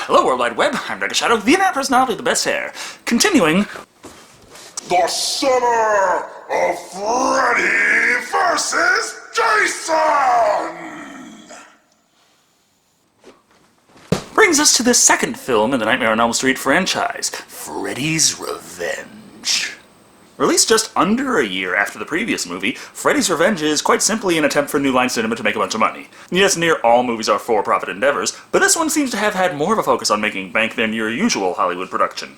Hello, World Wide Web. I'm Dr. Shado, the internet personality with the best hair. Continuing... The Summer of Freddy versus Jason! Brings us to the second film in the Nightmare on Elm Street franchise, Freddy's Revenge. Released just under a year after the previous movie, Freddy's Revenge is quite simply an attempt for New Line Cinema to make a bunch of money. Yes, near all movies are for-profit endeavors, but this one seems to have had more of a focus on making bank than your usual Hollywood production.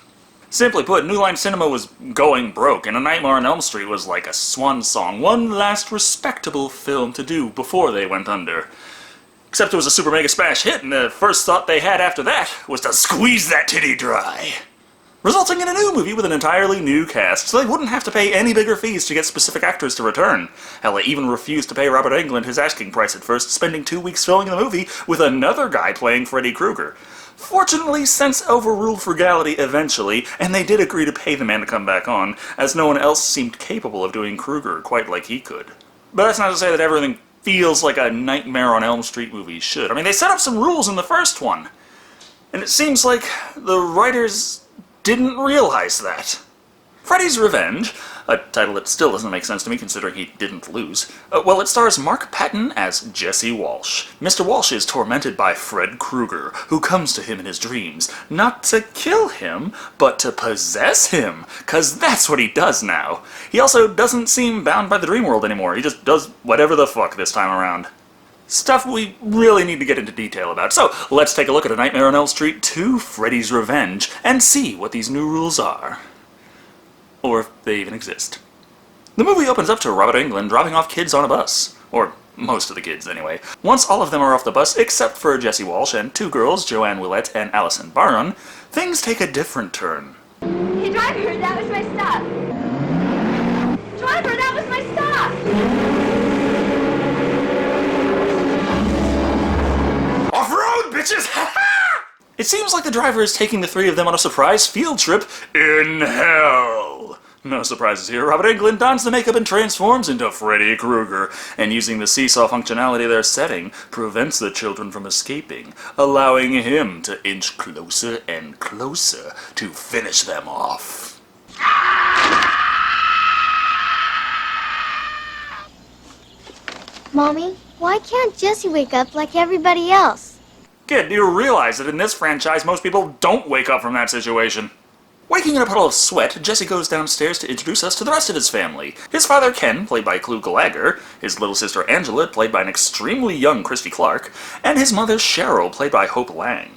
Simply put, New Line Cinema was going broke, and A Nightmare on Elm Street was like a swan song, one last respectable film to do before they went under. Except it was a super mega smash hit, and the first thought they had after that was to squeeze that titty dry. Resulting in a new movie with an entirely new cast, so they wouldn't have to pay any bigger fees to get specific actors to return. Hell, they even refused to pay Robert Englund his asking price at first, spending 2 weeks filming the movie with another guy playing Freddy Kruger. Fortunately, sense overruled frugality eventually, and they did agree to pay the man to come back on, as no one else seemed capable of doing Kruger quite like he could. But that's not to say that everything feels like a Nightmare on Elm Street movie should. I mean, they set up some rules in the first one, and it seems like the writers didn't realize that. Freddy's Revenge, a title that still doesn't make sense to me considering he didn't lose, well, it stars Mark Patton as Jessie Walsh. Mr. Walsh is tormented by Fred Kruger, who comes to him in his dreams, not to kill him, but to possess him, 'cause that's what he does now. He also doesn't seem bound by the dream world anymore, he just does whatever the fuck this time around. Stuff we really need to get into detail about, so let's take a look at A Nightmare on Elm Street 2, Freddy's Revenge, and see what these new rules are. Or if they even exist. The movie opens up to Robert Englund dropping off kids on a bus. Or most of the kids, anyway. Once all of them are off the bus, except for Jessie Walsh and 2 girls, Joanne Willett and Allison Barron, things take a different turn. Hey driver, that was my stop! Driver, that was my stop! Off-road, bitches! Ha-ha! It seems like the driver is taking the 3 of them on a surprise field trip in hell. No surprises here. Robert Englund dons the makeup and transforms into Freddy Krueger, and using the seesaw functionality they're setting, prevents the children from escaping, allowing him to inch closer and closer to finish them off. Mommy, why can't Jessie wake up like everybody else? Kid, do you realize that in this franchise most people don't wake up from that situation? Waking in a puddle of sweat, Jesse goes downstairs to introduce us to the rest of his family. His father Ken, played by Clu Gallagher, his little sister Angela, played by an extremely young Christy Clark, and his mother Cheryl, played by Hope Lang.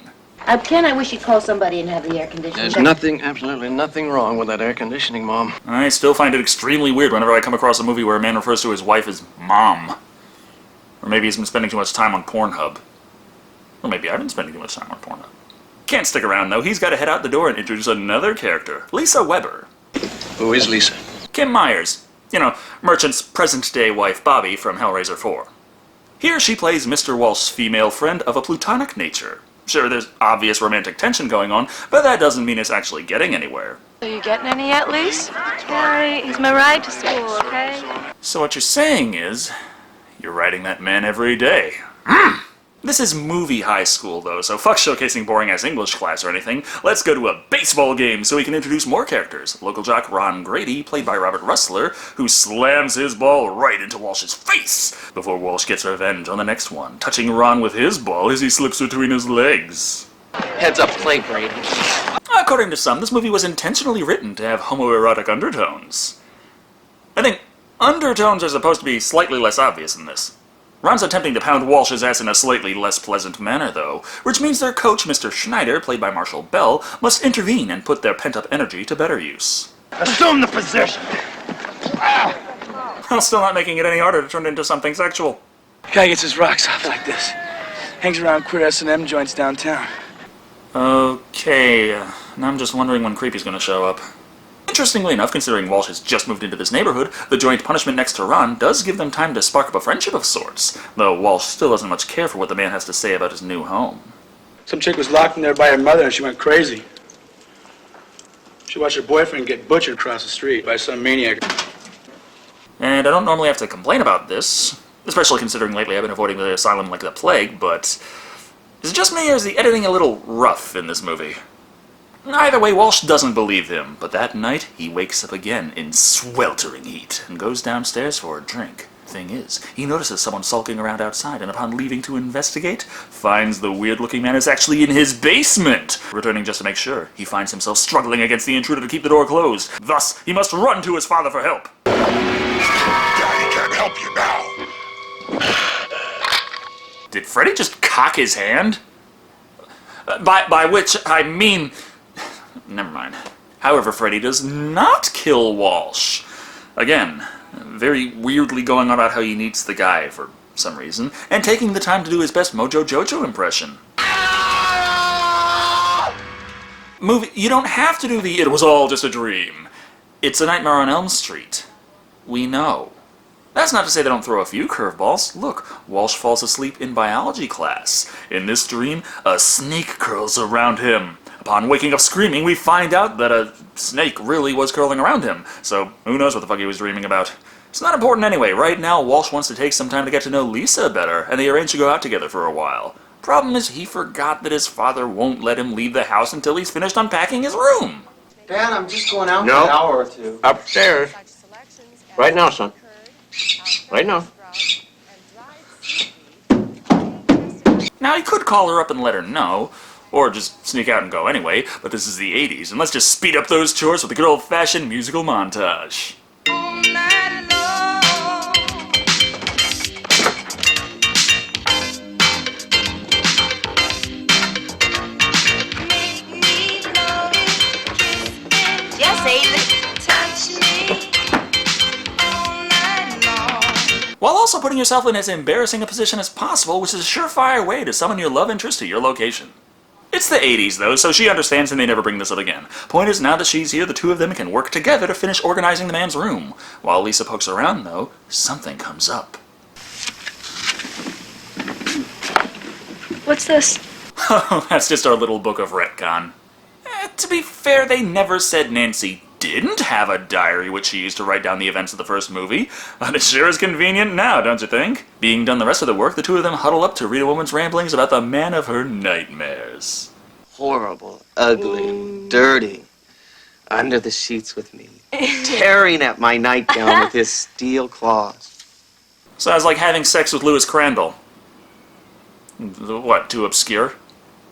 Ken, I wish you'd call somebody and have the air conditioning. There's nothing, absolutely nothing wrong with that air conditioning, Mom. I still find it extremely weird whenever I come across a movie where a man refers to his wife as Mom. Or maybe he's been spending too much time on Pornhub. Or maybe I've been spending too much time on Pornhub. Can't stick around, though. He's got to head out the door and introduce another character, Lisa Weber. Who is Lisa? Kim Myers. You know, Merchant's present-day wife, Bobby, from Hellraiser 4. Here she plays Mr. Walsh's female friend of a plutonic nature. Sure, there's obvious romantic tension going on, but that doesn't mean it's actually getting anywhere. Are you getting any yet, Lise? Harry, he's my ride to school, okay? So what you're saying is, you're riding that man every day. This is movie high school, though, so fuck showcasing boring-ass English class or anything. Let's go to a baseball game so we can introduce more characters. Local jock Ron Grady, played by Robert Rustler, who slams his ball right into Walsh's face before Walsh gets revenge on the next one, touching Ron with his ball as he slips between his legs. Heads up play, Grady. According to some, this movie was intentionally written to have homoerotic undertones. I think undertones are supposed to be slightly less obvious in this. Ron's attempting to pound Walsh's ass in a slightly less pleasant manner, though, which means their coach, Mr. Schneider, played by Marshall Bell, must intervene and put their pent-up energy to better use. Assume the position! While still not making it any harder to turn it into something sexual. Guy gets his rocks off like this. Hangs around queer S&M joints downtown. Okay, now I'm just wondering when Creepy's gonna show up. Interestingly enough, considering Walsh has just moved into this neighborhood, the joint punishment next to Ron does give them time to spark up a friendship of sorts, though Walsh still doesn't much care for what the man has to say about his new home. Some chick was locked in there by her mother and she went crazy. She watched her boyfriend get butchered across the street by some maniac. And I don't normally have to complain about this, especially considering lately I've been avoiding the asylum like the plague, but Is it just me, or is the editing a little rough in this movie? Either way, Walsh doesn't believe him, but that night he wakes up again in sweltering heat and goes downstairs for a drink. Thing is, he notices someone sulking around outside, and upon leaving to investigate, finds the weird-looking man is actually in his basement. Returning just to make sure, he finds himself struggling against the intruder to keep the door closed. Thus, he must run to his father for help. Daddy can't help you now. Did Freddy just cock his hand? By which I mean... Never mind. However, Freddy does not kill Walsh. Again, very weirdly going on about how he needs the guy for some reason, and taking the time to do his best Mojo Jojo impression. Movie, you don't have to do the "it was all just a dream." It's A Nightmare on Elm Street. We know. That's not to say they don't throw a few curveballs. Look, Walsh falls asleep in biology class. In this dream, a snake curls around him. Upon waking up screaming, we find out that a snake really was curling around him. So, who knows what the fuck he was dreaming about. It's not important anyway. Right now, Walsh wants to take some time to get to know Lisa better, and they arrange to go out together for a while. Problem is, he forgot that his father won't let him leave the house until he's finished unpacking his room. Dad, I'm just going out for an hour or two. Upstairs. Right now, son. Right now. Now, he could call her up and let her know, or just sneak out and go anyway, but this is the 80s, and let's just speed up those chores with a good old-fashioned musical montage. While also putting yourself in as embarrassing a position as possible, which is a surefire way to summon your love interest to your location. It's the 80s, though, so she understands and they never bring this up again. Point is, now that she's here, the two of them can work together to finish organizing the man's room. While Lisa pokes around, though, something comes up. What's this? Oh, that's just our little book of retcon. To be fair, they never said Nancy didn't have a diary which she used to write down the events of the first movie, but it sure is convenient now, don't you think? Being done the rest of the work, the two of them huddle up to read a woman's ramblings about the man of her nightmares. Horrible, ugly, dirty. Under the sheets with me. Tearing at my nightgown with his steel claws. Sounds like having sex with Lewis Crandall. What, too obscure?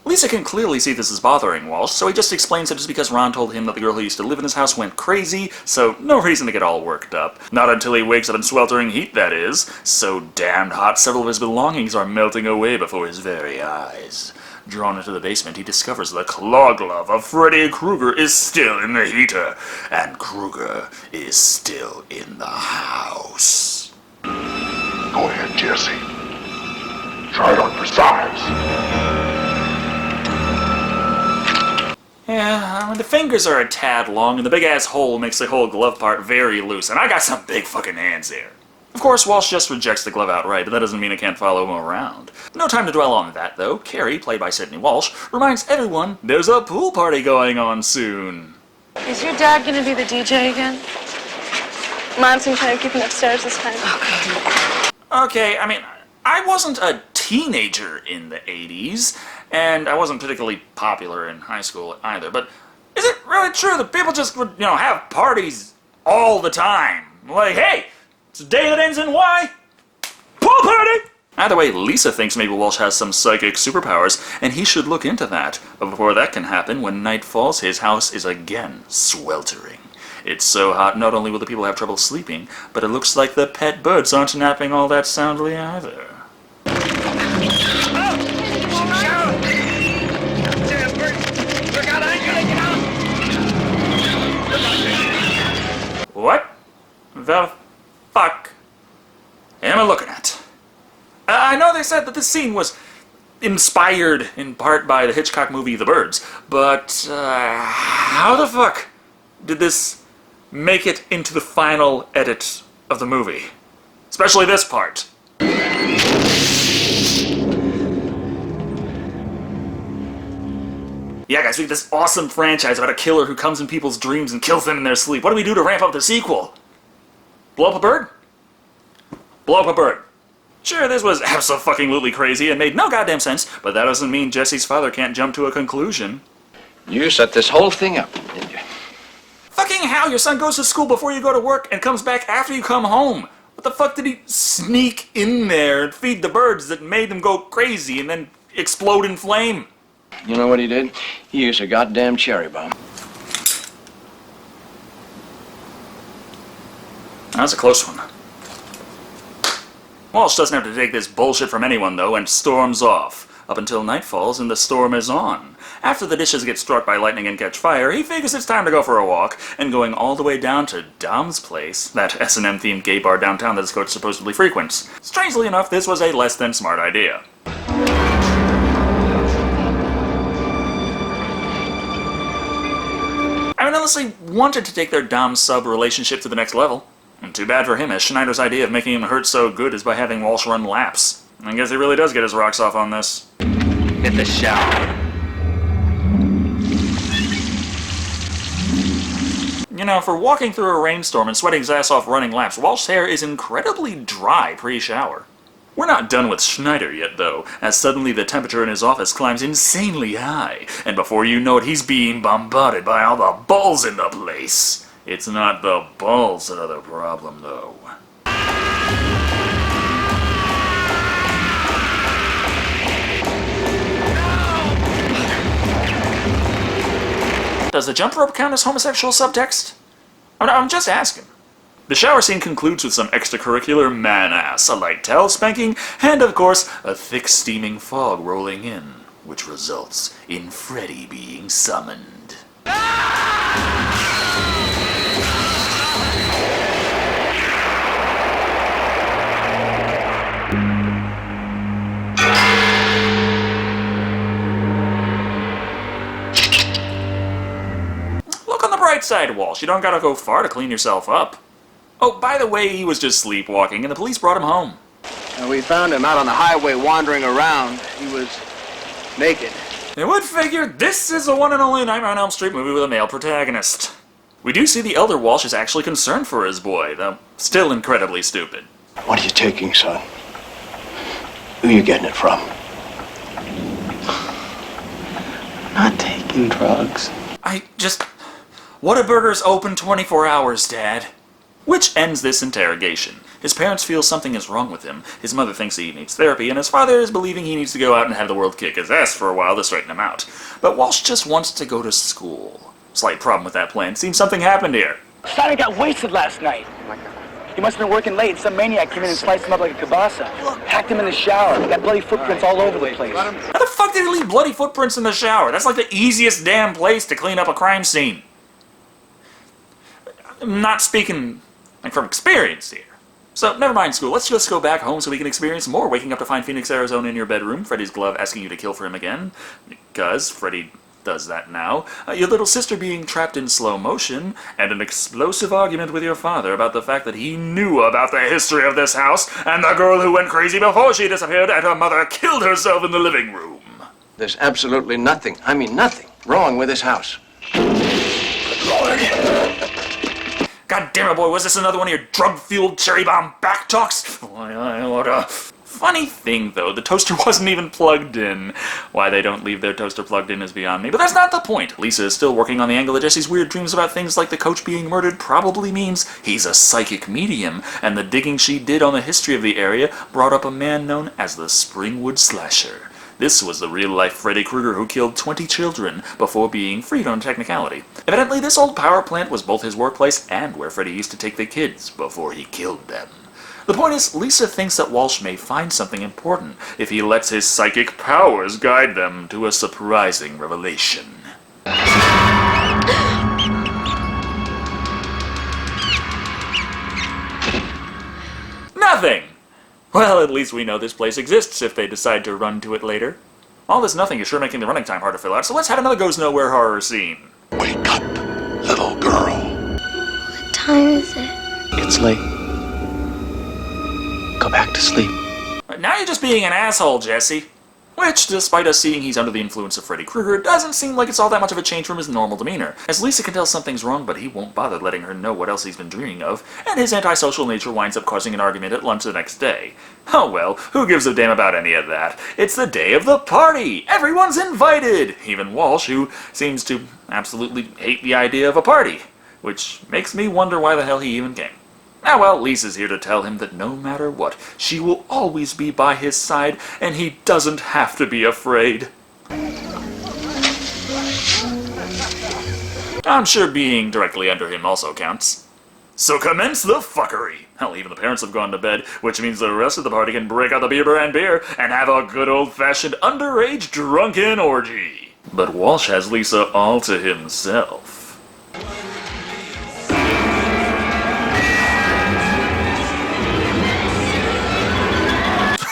Lisa can clearly see this is bothering Walsh, so he just explains that it's because Ron told him that the girl who used to live in his house went crazy, so no reason to get all worked up. Not until he wakes up in sweltering heat, that is. So damned hot, several of his belongings are melting away before his very eyes. Drawn into the basement, he discovers the claw glove of Freddy Kruger is still in the heater, and Kruger is still in the house. Go ahead, Jessie. Try it on for size. Yeah, the fingers are a tad long, and the big-ass hole makes the whole glove part very loose, and I got some big fucking hands here. Of course, Walsh just rejects the glove outright, but that doesn't mean I can't follow him around. No time to dwell on that, though. Carrie, played by Sydney Walsh, reminds everyone there's a pool party going on soon. Is your dad gonna be the DJ again? Mom's gonna try to keep him upstairs this time. Okay, I mean, I wasn't a teenager in the 80s, and I wasn't particularly popular in high school either, but is it really true that people just would, have parties all the time? Like, hey, it's a day that ends in Y. Pool party! Either way, Lisa thinks maybe Walsh has some psychic superpowers, and he should look into that. But before that can happen, when night falls, his house is again sweltering. It's so hot, not only will the people have trouble sleeping, but it looks like the pet birds aren't napping all that soundly either. What the fuck am I looking at? I know they said that this scene was inspired in part by the Hitchcock movie The Birds, but how the fuck did this make it into the final edit of the movie? Especially this part. Yeah, guys, we have this awesome franchise about a killer who comes in people's dreams and kills them in their sleep. What do we do to ramp up the sequel? Blow up a bird? Blow up a bird. Sure, this was abso-fucking-lutely crazy and made no goddamn sense, but that doesn't mean Jesse's father can't jump to a conclusion. You set this whole thing up, didn't you? Fucking how? Your son goes to school before you go to work and comes back after you come home. What the fuck did he sneak in there and feed the birds that made them go crazy and then explode in flame? You know what he did? He used a goddamn cherry bomb. That was a close one. Walsh doesn't have to take this bullshit from anyone, though, and storms off. Up until night falls and the storm is on. After the dishes get struck by lightning and catch fire, he figures it's time to go for a walk, and going all the way down to Dom's place, that S&M-themed gay bar downtown that his coach supposedly frequents. Strangely enough, this was a less than smart idea. I mean, unless they wanted to take their Dom-sub relationship to the next level. And too bad for him, as Schneider's idea of making him hurt so good is by having Walsh run laps. I guess he really does get his rocks off on this. Hit the shower. You know, for walking through a rainstorm and sweating his ass off running laps, Walsh's hair is incredibly dry pre-shower. We're not done with Schneider yet, though, as suddenly the temperature in his office climbs insanely high, and before you know it, he's being bombarded by all the balls in the place. It's not the balls that are the problem, though. Does the jump rope count as homosexual subtext? I'm just asking. The shower scene concludes with some extracurricular man-ass, a light towel spanking, and of course, a thick steaming fog rolling in, which results in Freddy being summoned. Look on the bright side, Walsh. You don't gotta go far to clean yourself up. Oh, by the way, he was just sleepwalking, and the police brought him home. We found him out on the highway wandering around. He was naked. You would figure this is the one and only Nightmare on Elm Street movie with a male protagonist. We do see the elder Walsh is actually concerned for his boy, though still incredibly stupid. What are you taking, son? Who are you getting it from? Not taking drugs. Whataburger's open 24 hours, Dad. Which ends this interrogation. His parents feel something is wrong with him, his mother thinks he needs therapy, and his father is believing he needs to go out and have the world kick his ass for a while to straighten him out. But Walsh just wants to go to school. Slight problem with that plan. Seems something happened here. Shado got wasted last night. He must have been working late. Some maniac came in and sliced him up like a kielbasa. Packed him in the shower. He got bloody footprints all over the place. How the fuck did he leave bloody footprints in the shower? That's like the easiest damn place to clean up a crime scene. I'm not speaking from experience here. So, never mind school. Let's just go back home so we can experience more waking up to find Phoenix, Arizona in your bedroom, Freddy's glove asking you to kill for him again, because Freddy does that now, your little sister being trapped in slow motion, and an explosive argument with your father about the fact that he knew about the history of this house, and the girl who went crazy before she disappeared, and her mother killed herself in the living room. There's absolutely nothing, I mean nothing, wrong with this house. God damn it, boy, was this another one of your drug-fueled cherry bomb back talks? Funny thing, though, the toaster wasn't even plugged in. Why they don't leave their toaster plugged in is beyond me, but that's not the point. Lisa is still working on the angle that Jesse's weird dreams about things like the coach being murdered probably means he's a psychic medium, and the digging she did on the history of the area brought up a man known as the Springwood Slasher. This was the real-life Freddy Kruger who killed 20 children before being freed on technicality. Evidently, this old power plant was both his workplace and where Freddy used to take the kids before he killed them. The point is, Lisa thinks that Walsh may find something important if he lets his psychic powers guide them to a surprising revelation. Nothing! Well, at least we know this place exists if they decide to run to it later. All this nothing is sure making the running time hard to fill out, so let's have another Goes Nowhere horror scene. Wake up, little girl. What time is it? It's late. Go back to sleep. Now you're just being an asshole, Jesse. Which, despite us seeing he's under the influence of Freddy Krueger, doesn't seem like it's all that much of a change from his normal demeanor, as Lisa can tell something's wrong but he won't bother letting her know what else he's been dreaming of, and his antisocial nature winds up causing an argument at lunch the next day. Oh well, who gives a damn about any of that? It's the day of the party! Everyone's invited! Even Walsh, who seems to absolutely hate the idea of a party, which makes me wonder why the hell he even came. Ah well, Lisa's here to tell him that no matter what, she will always be by his side, and he doesn't have to be afraid. I'm sure being directly under him also counts. So commence the fuckery! Hell, even the parents have gone to bed, which means the rest of the party can break out the beer and beer and have a good old-fashioned underage drunken orgy. But Walsh has Lisa all to himself.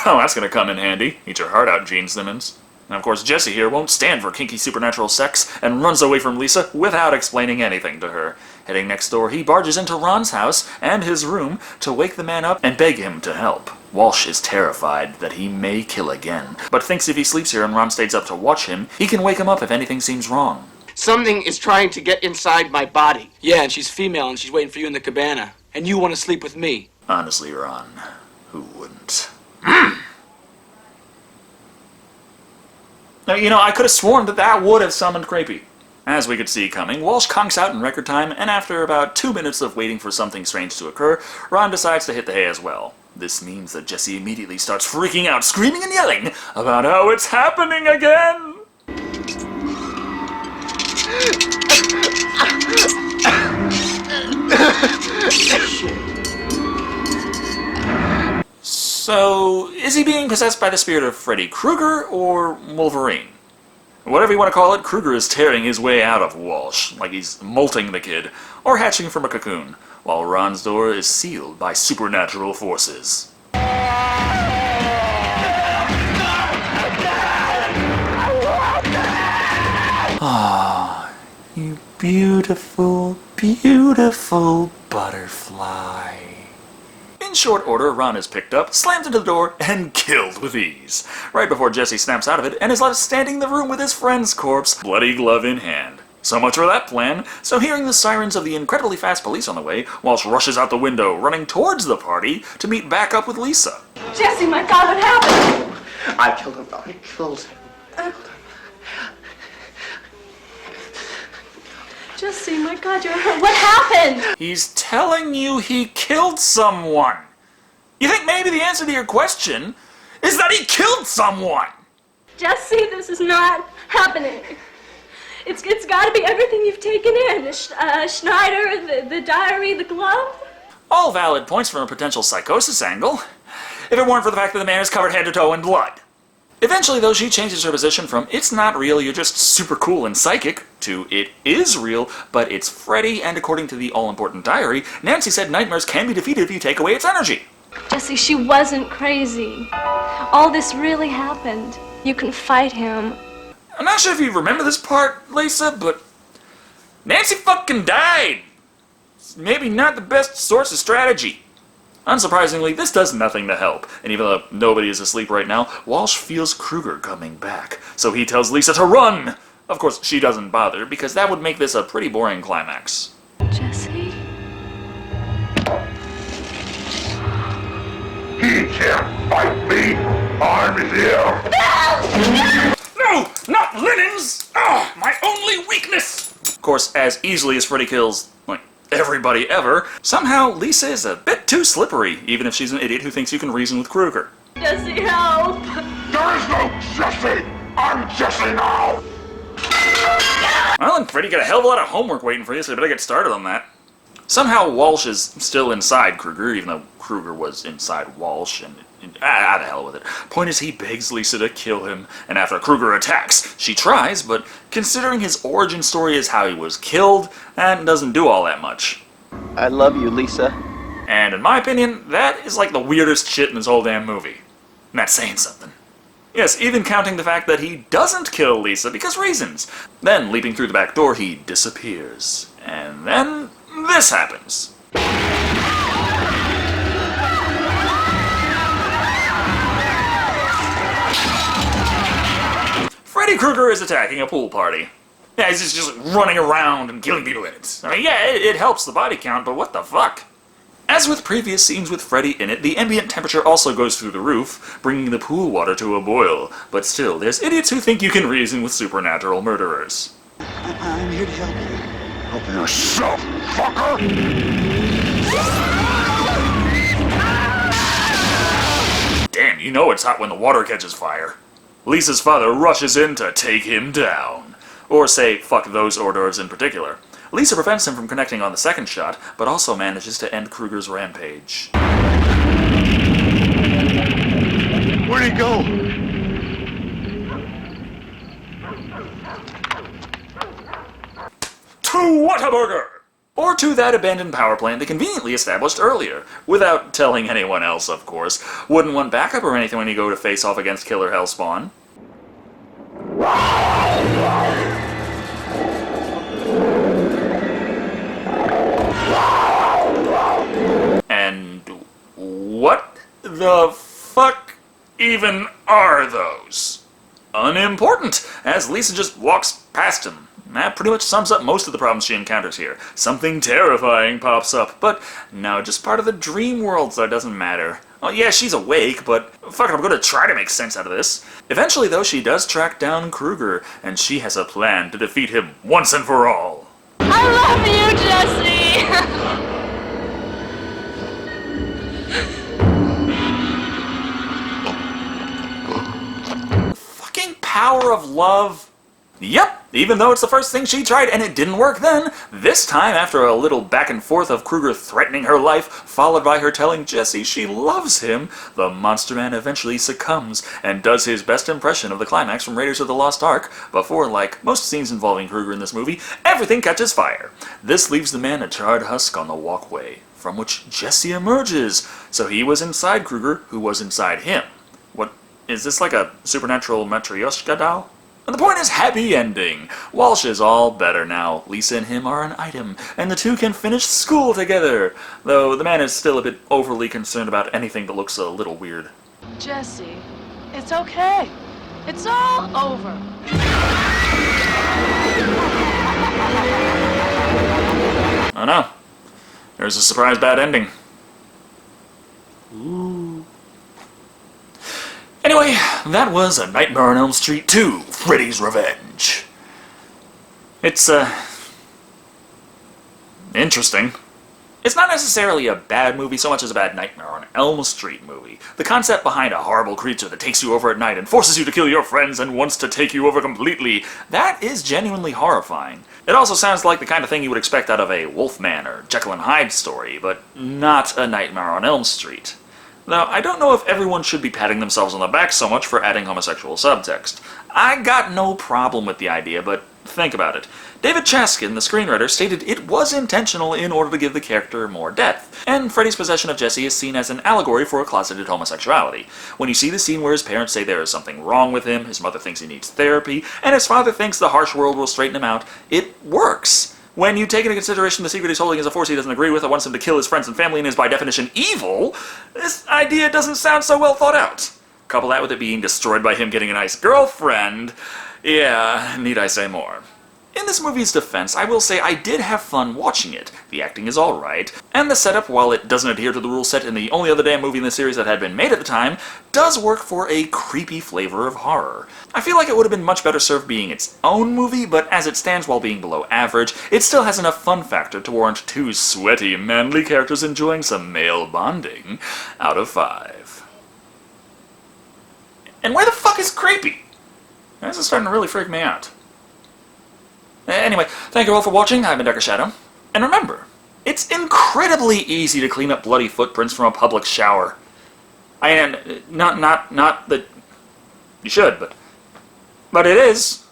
Oh, that's gonna come in handy. Eat your heart out, Gene Simmons. And of course, Jessie here won't stand for kinky supernatural sex and runs away from Lisa without explaining anything to her. Heading next door, he barges into Ron's house and his room to wake the man up and beg him to help. Walsh is terrified that he may kill again, but thinks if he sleeps here and Ron stays up to watch him, he can wake him up if anything seems wrong. Something is trying to get inside my body. Yeah, and she's female and she's waiting for you in the cabana. And you want to sleep with me. Honestly, Ron, who wouldn't? Now, you know, I could have sworn that would have summoned Crapey. As we could see coming, Walsh conks out in record time, and after about 2 minutes of waiting for something strange to occur, Ron decides to hit the hay as well. This means that Jessie immediately starts freaking out, screaming and yelling about how it's happening again! So, is he being possessed by the spirit of Freddy Krueger or Wolverine? Whatever you want to call it, Krueger is tearing his way out of Walsh, like he's molting the kid, or hatching from a cocoon, while Ron's door is sealed by supernatural forces. Ah, you beautiful, beautiful butterfly. In short order, Ron is picked up, slammed into the door, and killed with ease, right before Jessie snaps out of it and is left standing in the room with his friend's corpse, bloody glove in hand. So much for that plan. So hearing the sirens of the incredibly fast police on the way, Walsh rushes out the window, running towards the party to meet back up with Lisa. Jessie, my God, what happened? I killed him. I killed him. Jessie, my God, you're hurt. What happened? He's telling you he killed someone. You think maybe the answer to your question is that he killed someone? Jessie, this is not happening. It's got to be everything you've taken in. The Schneider, the diary, the glove. All valid points from a potential psychosis angle, if it weren't for the fact that the man is covered head to toe in blood. Eventually, though, she changes her position from "it's not real, you're just super cool and psychic" to "it is real, but it's Freddy, and according to the all-important diary, Nancy said nightmares can be defeated if you take away its energy." Jessie, she wasn't crazy. All this really happened. You can fight him. I'm not sure if you remember this part, Lisa, but Nancy fucking died. It's maybe not the best source of strategy. Unsurprisingly, this does nothing to help, and even though nobody is asleep right now, Walsh feels Krueger coming back, so he tells Lisa to run! Of course, she doesn't bother, because that would make this a pretty boring climax. Jessie? He can't fight me. I'm here. No! Not linens! Ah, my only weakness! Of course, as easily as Freddy kills, like, everybody ever, somehow Lisa is a bit too slippery, even if she's an idiot who thinks you can reason with Krueger. Jessie, help! There is no Jessie. I'm Jessie now. Well, and Freddy got a hell of a lot of homework waiting for you, so you better get started on that. Somehow Walsh is still inside Krueger, even though Krueger was inside Walsh, and the hell with it. Point is, he begs Lisa to kill him, and after Krueger attacks, she tries, but considering his origin story is how he was killed, that doesn't do all that much. I love you, Lisa. And in my opinion, that is like the weirdest shit in this whole damn movie. And that's saying something. Yes, even counting the fact that he doesn't kill Lisa because reasons. Then, leaping through the back door, he disappears. And then, this happens. Freddy Krueger is attacking a pool party. Yeah, he's just running around and killing people in it. I mean, yeah, it helps the body count, but what the fuck? As with previous scenes with Freddy in it, the ambient temperature also goes through the roof, bringing the pool water to a boil. But still, there's idiots who think you can reason with supernatural murderers. I'm here to help you. Help yourself, fucker! Damn, you know it's hot when the water catches fire. Lisa's father rushes in to take him down. Or say, fuck those hors d'oeuvres in particular. Lisa prevents him from connecting on the second shot, but also manages to end Kruger's rampage. Where'd he go? To Whataburger! Or to that abandoned power plant they conveniently established earlier, without telling anyone else, of course. Wouldn't want backup or anything when you go to face off against Killer Hellspawn. And what the fuck even are those? Unimportant, as Lisa just walks past him. That pretty much sums up most of the problems she encounters here. Something terrifying pops up, but no, just part of the dream world, so it doesn't matter. Oh yeah, she's awake, but fuck it, I'm gonna try to make sense out of this. Eventually, though, she does track down Kruger, and she has a plan to defeat him once and for all. I love you, Jessie! Fucking power of love. Yep, even though it's the first thing she tried and it didn't work then, this time after a little back and forth of Kruger threatening her life, followed by her telling Jessie she loves him, the Monster Man eventually succumbs and does his best impression of the climax from Raiders of the Lost Ark before, like most scenes involving Kruger in this movie, everything catches fire. This leaves the man a charred husk on the walkway, from which Jessie emerges. So he was inside Kruger, who was inside him. What, is this like a supernatural Matryoshka doll? And the point is, happy ending. Walsh is all better now. Lisa and him are an item, and the two can finish school together. Though the man is still a bit overly concerned about anything that looks a little weird. Jessie, it's okay. It's all over. Oh no. There's a surprise bad ending. Ooh. Anyway, that was A Nightmare on Elm Street 2, Freddy's Revenge. It's, interesting. It's not necessarily a bad movie so much as a bad Nightmare on Elm Street movie. The concept behind a horrible creature that takes you over at night and forces you to kill your friends and wants to take you over completely, that is genuinely horrifying. It also sounds like the kind of thing you would expect out of a Wolfman or Jekyll and Hyde story, but not A Nightmare on Elm Street. Now, I don't know if everyone should be patting themselves on the back so much for adding homosexual subtext. I got no problem with the idea, but think about it. David Chaskin, the screenwriter, stated it was intentional in order to give the character more depth, and Freddy's possession of Jessie is seen as an allegory for a closeted homosexuality. When you see the scene where his parents say there is something wrong with him, his mother thinks he needs therapy, and his father thinks the harsh world will straighten him out, it works. When you take into consideration the secret he's holding is a force he doesn't agree with that wants him to kill his friends and family and is by definition evil, this idea doesn't sound so well thought out. Couple that with it being destroyed by him getting a nice girlfriend, yeah, need I say more. In this movie's defense, I will say I did have fun watching it. The acting is alright, and the setup, while it doesn't adhere to the rules set in the only other damn movie in the series that had been made at the time, does work for a creepy flavor of horror. I feel like it would have been much better served being its own movie, but as it stands while being below average, it still has enough fun factor to warrant two sweaty, manly characters enjoying some male bonding out of 5. And where the fuck is creepy? This is starting to really freak me out. Anyway, thank you all for watching. I've been Dr. Shado. And remember, it's incredibly easy to clean up bloody footprints from a public shower. I mean, not that you should, but it is.